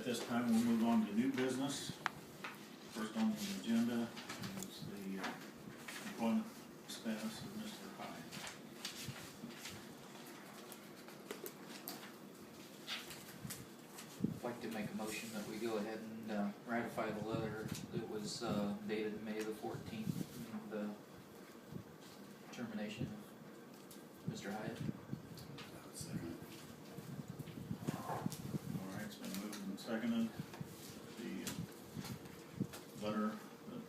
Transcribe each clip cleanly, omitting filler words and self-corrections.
this time we'll move on to new business. First on the agenda is the employment status of Mr. Hyatt. I'd like to make a motion that we go ahead and ratify the letter that was dated May the 14th, the termination of Mr. Hyatt. Second. All right, it's been moved and seconded. The letter that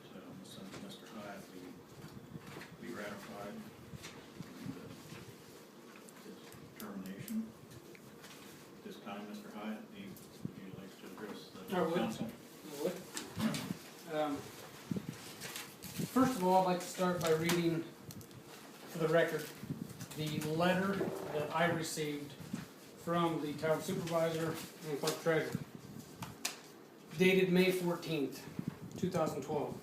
was sent to Mr. Hyatt be ratified. And, his termination. This time, Mr. Hyatt, would you like to address the council? First of all, I'd like to start by reading, for the record, the letter that I received from the town supervisor and clerk treasurer, dated May 14th, 2012.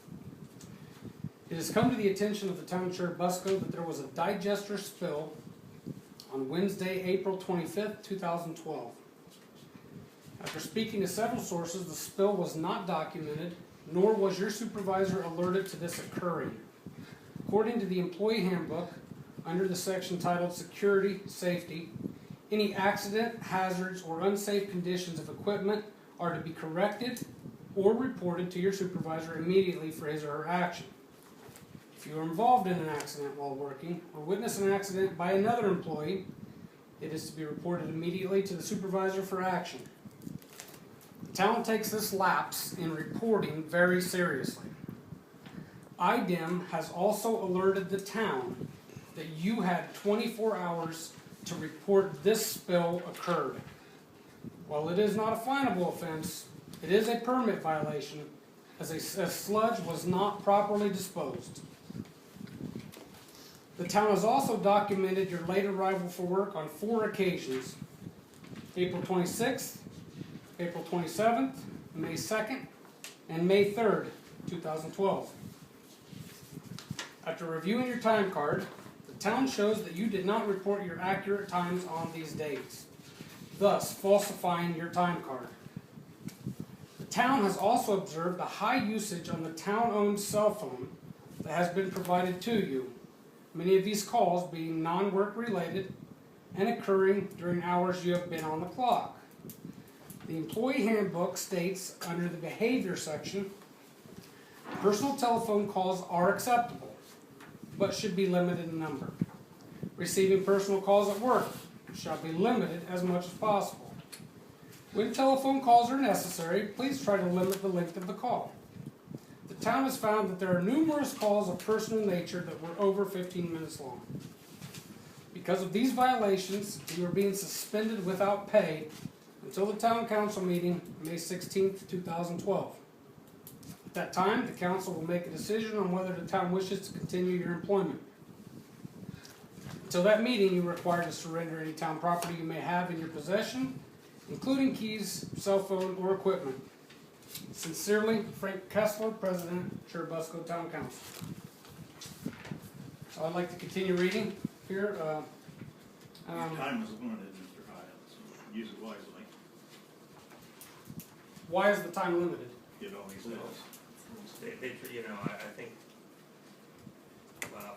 It has come to the attention of the town of Churubusco that there was a digester spill on Wednesday, April 25th, 2012. After speaking to several sources, the spill was not documented, nor was your supervisor alerted to this occurring. According to the employee handbook, under the section titled Security, Safety, any accident, hazards, or unsafe conditions of equipment are to be corrected or reported to your supervisor immediately for his or her action. If you are involved in an accident while working or witness an accident by another employee, it is to be reported immediately to the supervisor for action. The town takes this lapse in reporting very seriously. IDEM has also alerted the town that you had 24 hours to report this spill occurred. While it is not a finable offense, it is a permit violation as sludge was not properly disposed. The town has also documented your late arrival for work on 4 occasions: April 26th, April 27th, May 2nd, and May 3rd, 2012. After reviewing your time card, the town shows that you did not report your accurate times on these dates, thus falsifying your time card. The town has also observed the high usage on the town-owned cell phone that has been provided to you, many of these calls being non-work related and occurring during hours you have been on the clock. The employee handbook states under the behavior section, personal telephone calls are acceptable, but should be limited in number. Receiving personal calls at work shall be limited as much as possible. When telephone calls are necessary, please try to limit the length of the call. The town has found that there are numerous calls of personal nature that were over 15 minutes long. Because of these violations, you are being suspended without pay until the town council meeting, May 16th, 2012. At that time, the council will make a decision on whether the town wishes to continue your employment. Until that meeting, you are required to surrender any town property you may have in your possession, including keys, cell phone, or equipment. Sincerely, Frank Kessler, President, Churubusco Town Council. So I'd like to continue reading here. Your time is limited, Mr. Hyatt, so use it wisely. Why is the time limited? It always is. I think, well,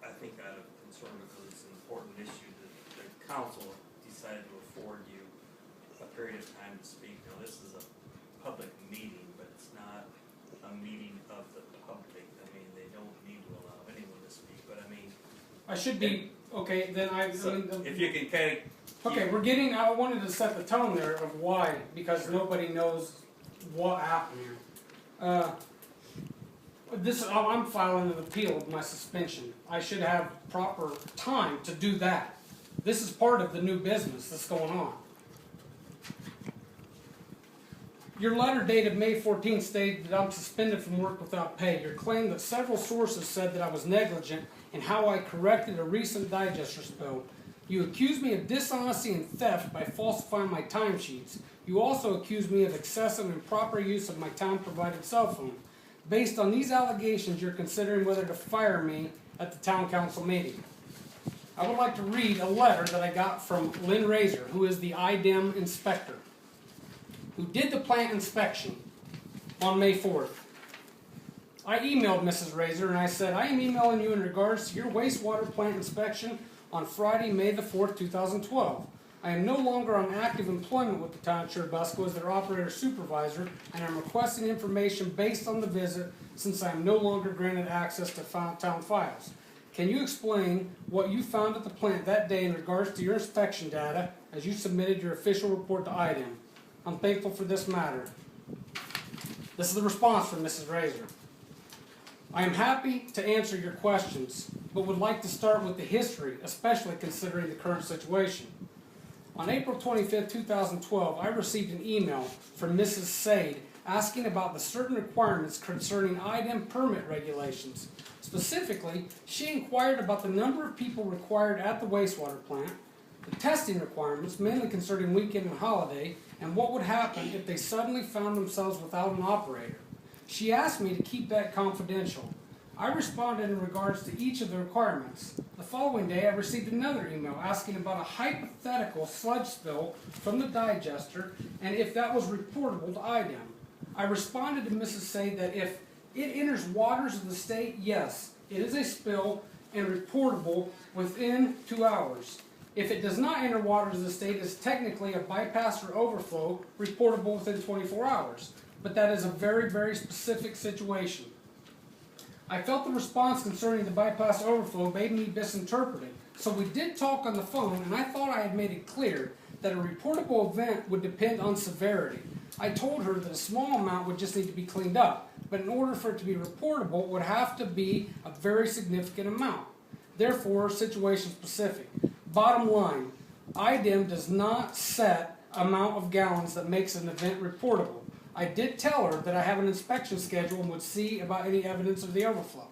I think out of concern because it's an important issue that the council decided to afford you a period of time to speak. Now, this is a public meeting, but it's not a meeting of the public. I mean, they don't need to allow anyone to speak, but I mean... I should be, okay, then if you can kind of... Okay, I wanted to set the tone there of why, because nobody knows what happened here. I'm filing an appeal of my suspension. I should have proper time to do that. This is part of the new business that's going on. Your letter dated May 14th stated that I'm suspended from work without pay. Your claim that several sources said that I was negligent in how I corrected a recent digester spill. You accuse me of dishonesty and theft by falsifying my timesheets. You also accuse me of excessive and improper use of my town-provided cell phone. Based on these allegations, you're considering whether to fire me at the town council meeting. I would like to read a letter that I got from Lynn Razor, who is the IDEM inspector. who did the plant inspection on May 4th. I emailed Mrs. Razor and I said, I am emailing you in regards to your wastewater plant inspection on Friday, May the 4th, 2012. I am no longer on active employment with the town of Churubusco as their operator supervisor, and I'm requesting information based on the visit since I am no longer granted access to town files. Can you explain what you found at the plant that day in regards to your inspection data as you submitted your official report to IDEM? I'm thankful for this matter. This is the response from Mrs. Razor. I am happy to answer your questions, but would like to start with the history, especially considering the current situation. On April 25, 2012, I received an email from Mrs. Sade asking about the certain requirements concerning IDEM permit regulations. Specifically, she inquired about the number of people required at the wastewater plant, the testing requirements, mainly concerning weekend and holiday, and what would happen if they suddenly found themselves without an operator. She asked me to keep that confidential. I responded in regards to each of the requirements. The following day, I received another email asking about a hypothetical sludge spill from the digester and if that was reportable to IDEM. I responded to Mrs. Say that if it enters waters of the state, yes, it is a spill and reportable within 2 hours. If it does not enter waters of the state, it is technically a bypass or overflow, reportable within 24 hours. But that is a very, very specific situation. I felt the response concerning the bypass overflow made me misinterpret it. So we did talk on the phone, and I thought I had made it clear that a reportable event would depend on severity. I told her that a small amount would just need to be cleaned up, but in order for it to be reportable, it would have to be a very significant amount. Therefore, situation specific. Bottom line, IDEM does not set amount of gallons that makes an event reportable. I did tell her that I have an inspection schedule and would see about any evidence of the overflow.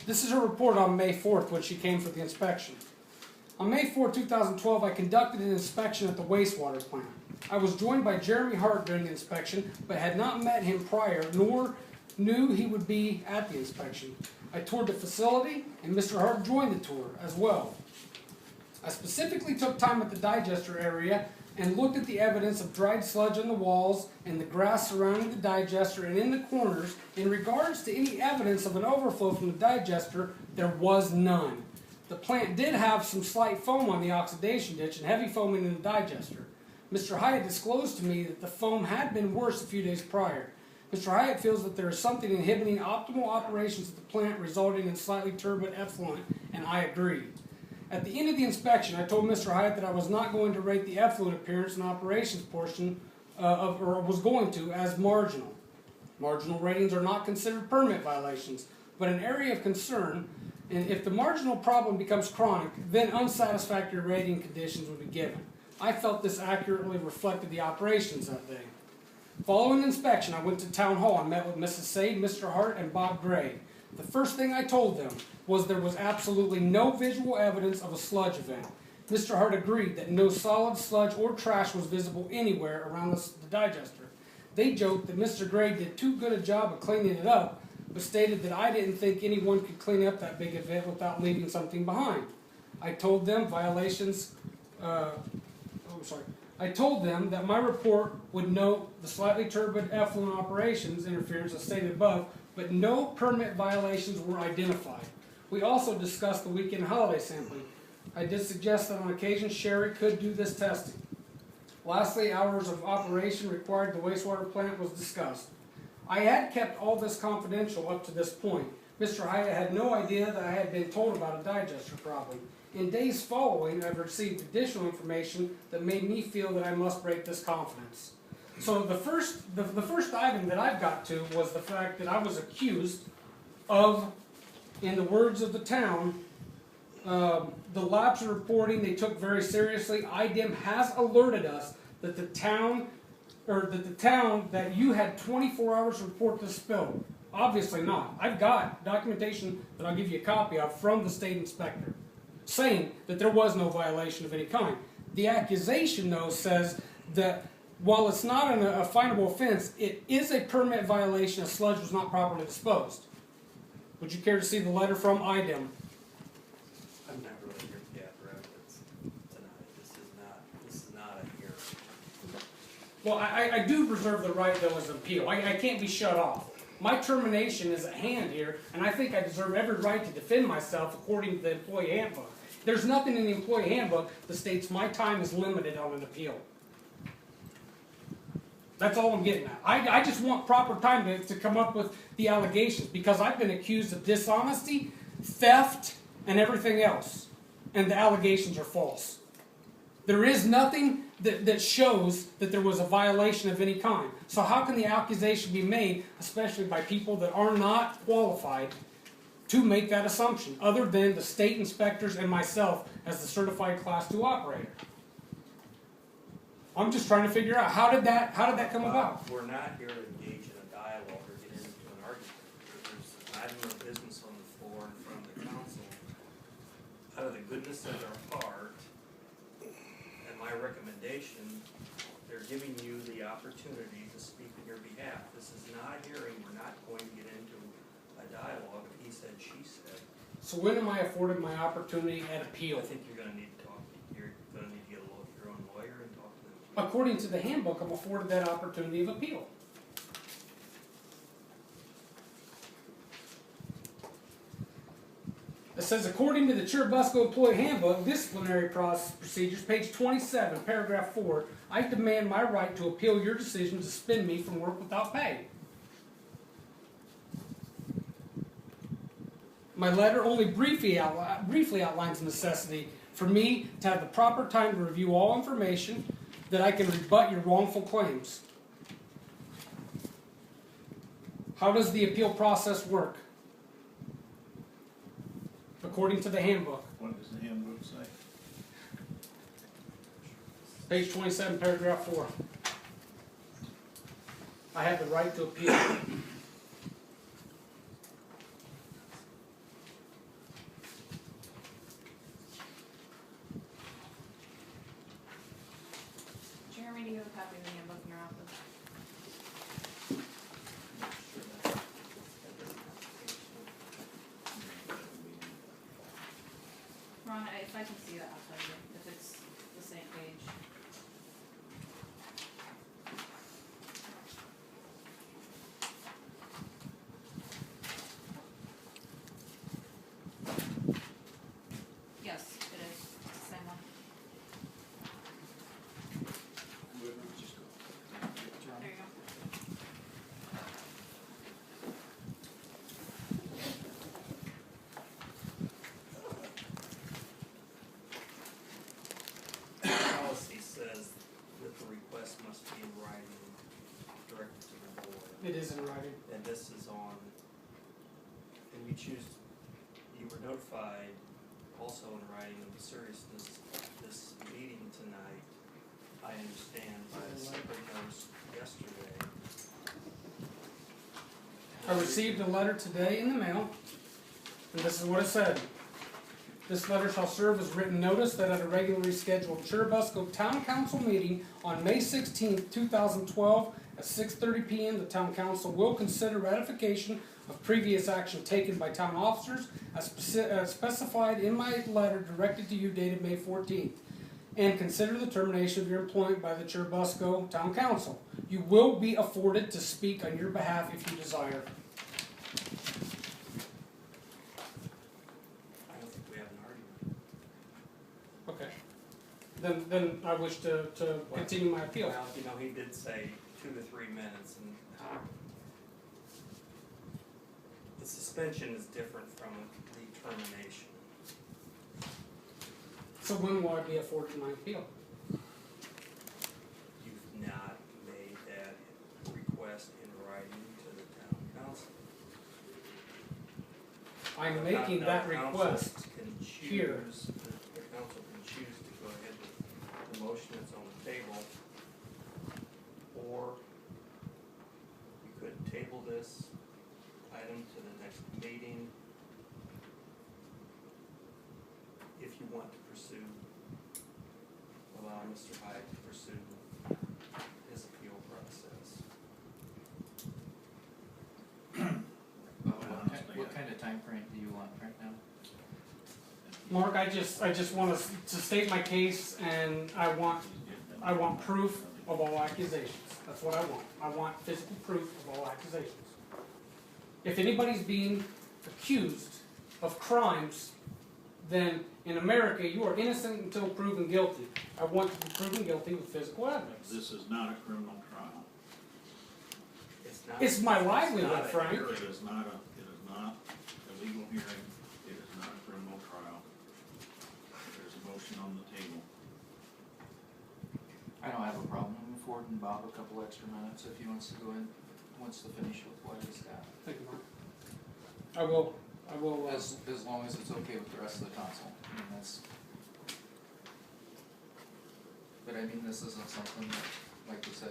This is her report on May 4th when she came for the inspection. On May 4, 2012, I conducted an inspection at the wastewater plant. I was joined by Jeremy Hart during the inspection, but had not met him prior, nor knew he would be at the inspection. I toured the facility, and Mr. Hart joined the tour as well. I specifically took time at the digester area and looked at the evidence of dried sludge on the walls and the grass surrounding the digester and in the corners. In regards to any evidence of an overflow from the digester, there was none. The plant did have some slight foam on the oxidation ditch and heavy foaming in the digester. Mr. Hyatt disclosed to me that the foam had been worse a few days prior. Mr. Hyatt feels that there is something inhibiting optimal operations of the plant resulting in slightly turbid effluent, and I agree. At the end of the inspection, I told Mr. Hyatt that I was not going to rate the effluent appearance and operations portion or was going to, as marginal. Marginal ratings are not considered permit violations, but an area of concern, and if the marginal problem becomes chronic, then unsatisfactory rating conditions would be given. I felt this accurately reflected the operations that day. Following the inspection, I went to Town Hall and met with Mrs. Sade, Mr. Hart, and Bob Gray. The first thing I told them was there was absolutely no visual evidence of a sludge event. Mr. Hart agreed that no solid sludge or trash was visible anywhere around the digester. They joked that Mr. Gray did too good a job of cleaning it up, but stated that I didn't think anyone could clean up that big event without leaving something behind. I told them I told them that my report would note the slightly turbid effluent operations interference as stated above, but no permit violations were identified. We also discussed the weekend holiday sampling. I did suggest that on occasion Sherry could do this testing. Lastly, hours of operation required at the wastewater plant was discussed. I had kept all this confidential up to this point. Mr. Hyatt had no idea that I had been told about a digester problem. In days following, I've received additional information that made me feel that I must break this confidence. So the first item that I've got to was the fact that I was accused of, in the words of the town, the lapse in reporting they took very seriously. IDEM has alerted us that that you had 24 hours to report this spill. Obviously not. I've got documentation that I'll give you a copy of from the state inspector saying that there was no violation of any kind. The accusation, though, says that while it's not a finable offense, it is a permit violation if sludge was not properly disposed. Would you care to see the letter from IDEM? I'm not really here to gather evidence tonight. This is not a hearing. Well, I do reserve the right though as an appeal. I can't be shut off. My termination is at hand here, and I think I deserve every right to defend myself according to the employee handbook. There's nothing in the employee handbook that states my time is limited on an appeal. That's all I'm getting at. I just want proper time to come up with the allegations, because I've been accused of dishonesty, theft, and everything else. And the allegations are false. There is nothing that shows that there was a violation of any kind. So how can the accusation be made, especially by people that are not qualified to make that assumption, other than the state inspectors and myself as the certified Class 2 operator? I'm just trying to figure out, how did that come about? We're not here to engage in a dialogue or get into an argument. There's an item of business on the floor in front of the council. Out of the goodness of their heart, and my recommendation, they're giving you the opportunity to speak on your behalf. This is not a hearing. We're not going to get into a dialogue of he said, she said. So when am I afforded my opportunity at appeal? I think you're going to need to talk. You're going to need to get your own lawyer and talk to them. According to the handbook, I'm afforded that opportunity of appeal. It says, according to the Churubusco Employee Handbook, Disciplinary Procedures, page 27, paragraph 4, I demand my right to appeal your decision to suspend me from work without pay. My letter only briefly outlines the necessity for me to have the proper time to review all information that I can rebut your wrongful claims. How does the appeal process work? According to the handbook. What does the handbook say? Page 27, paragraph 4. I have the right to appeal. Jeremy, do you have a copy of the handbook in your office? Ron, if I can see that, I'll tell you if it's the same page. Yes, it is. It's the same one. There you go. Policy says that the request must be in writing, directed to the board. It is in writing. And this is on, and you were notified also in writing of the seriousness of this meeting tonight. I understand by a separate notice yesterday. I received a letter today in the mail, and this is what it said. This letter shall serve as written notice that at a regularly scheduled Churubusco Town Council meeting on May 16th, 2012 at 6:30 p.m. the Town Council will consider ratification of previous action taken by town officers as specified in my letter directed to you dated May 14th, and consider the termination of your employment by the Churubusco Town Council. You will be afforded to speak on your behalf if you desire. I don't think we have an argument. Okay. Then I wish to continue my appeal. Well, you know, he did say 2 to 3 minutes, and the suspension is different from the termination. So when will I be afforded my appeal? You've not made that request in writing to the town council. I'm Now, making that the council request can choose- here. The council can choose to go ahead with the motion that's on the table, or you could table this item to the next meeting if you want to pursue, allow Mr. Hyatt to pursue his appeal process. What kind of time frame do you want right now? Mark, I just want to state my case, and I want proof of all accusations. That's what I want. I want physical proof of all accusations. If anybody's being accused of crimes, then in America, you are innocent until proven guilty. I want to be proven guilty with physical evidence. This is not a criminal trial. It's my livelihood, not a Frank. It is not a legal hearing, it is not a criminal trial. There's a motion on the table. I don't have a problem affording Bob a couple extra minutes if he wants to go in, wants to finish with what he's got. Thank you, Mark. I will, As long as it's okay with the rest of the council, I mean, that's. But I mean, this isn't something that, like you said,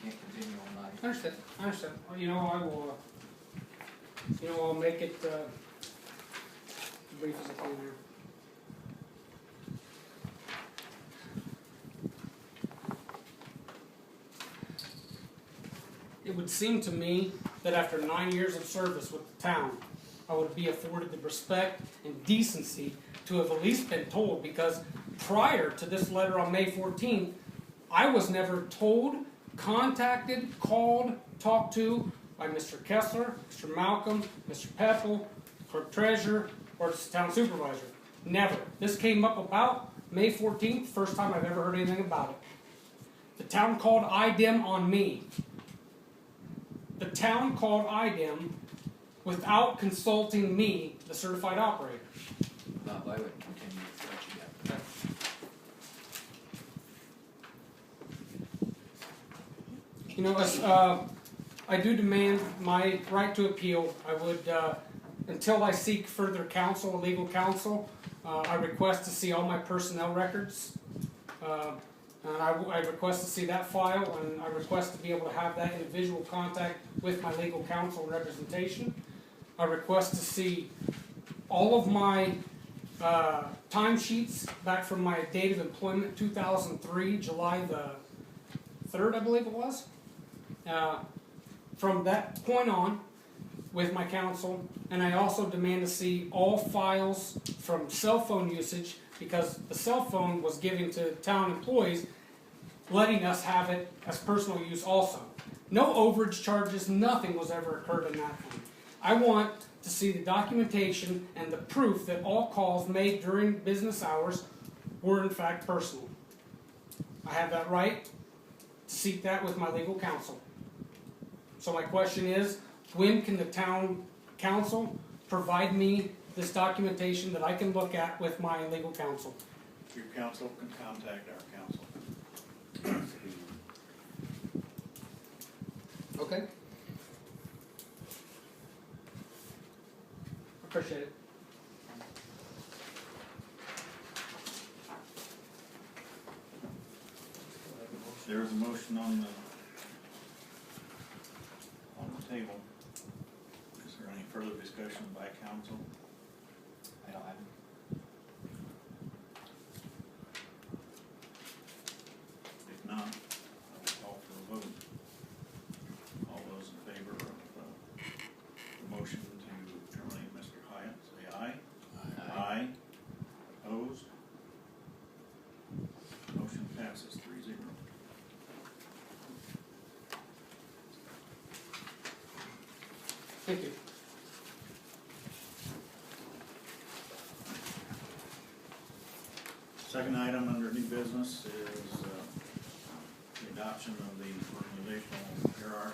can't continue all night. I understand. Well, I will, I'll make it, brief as I can here. It would seem to me that after 9 years of service with the town, I would be afforded the respect and decency to have at least been told, because prior to this letter on May 14th, I was never told, contacted, called, talked to by Mr. Kessler, Mr. Malcolm, Mr. Peppel, clerk treasurer, or the town supervisor. Never. This came up about May 14th, first time I've ever heard anything about it. The town called IDEM on me. The town called IDEM without consulting me, the certified operator. Bob, I would continue with what you got. As I do demand my right to appeal, I would, until I seek further counsel, legal counsel, I request to see all my personnel records. And I request to see that file, and I request to be able to have that individual contact with my legal counsel and representation. I request to see all of my timesheets back from my date of employment, 2003, July the 3rd, I believe it was. From that point on, with my counsel, and I also demand to see all files from cell phone usage, because the cell phone was given to town employees, letting us have it as personal use also. No overage charges, nothing was ever occurred in that one. I want to see the documentation and the proof that all calls made during business hours were in fact personal. I have that right to seek that with my legal counsel. So my question is, when can the town council provide me this documentation that I can look at with my legal counsel? Your counsel can contact our counsel. Okay. Appreciate it. There is a motion on the table. Is there any further discussion by council? I don't have. If not, I will call for a vote. All those in favor of the motion to terminate Mr. Hyatt, say aye. Aye. Opposed? Motion passes 3-0. Thank you. Second item under new business is the adoption of the organizational hierarchy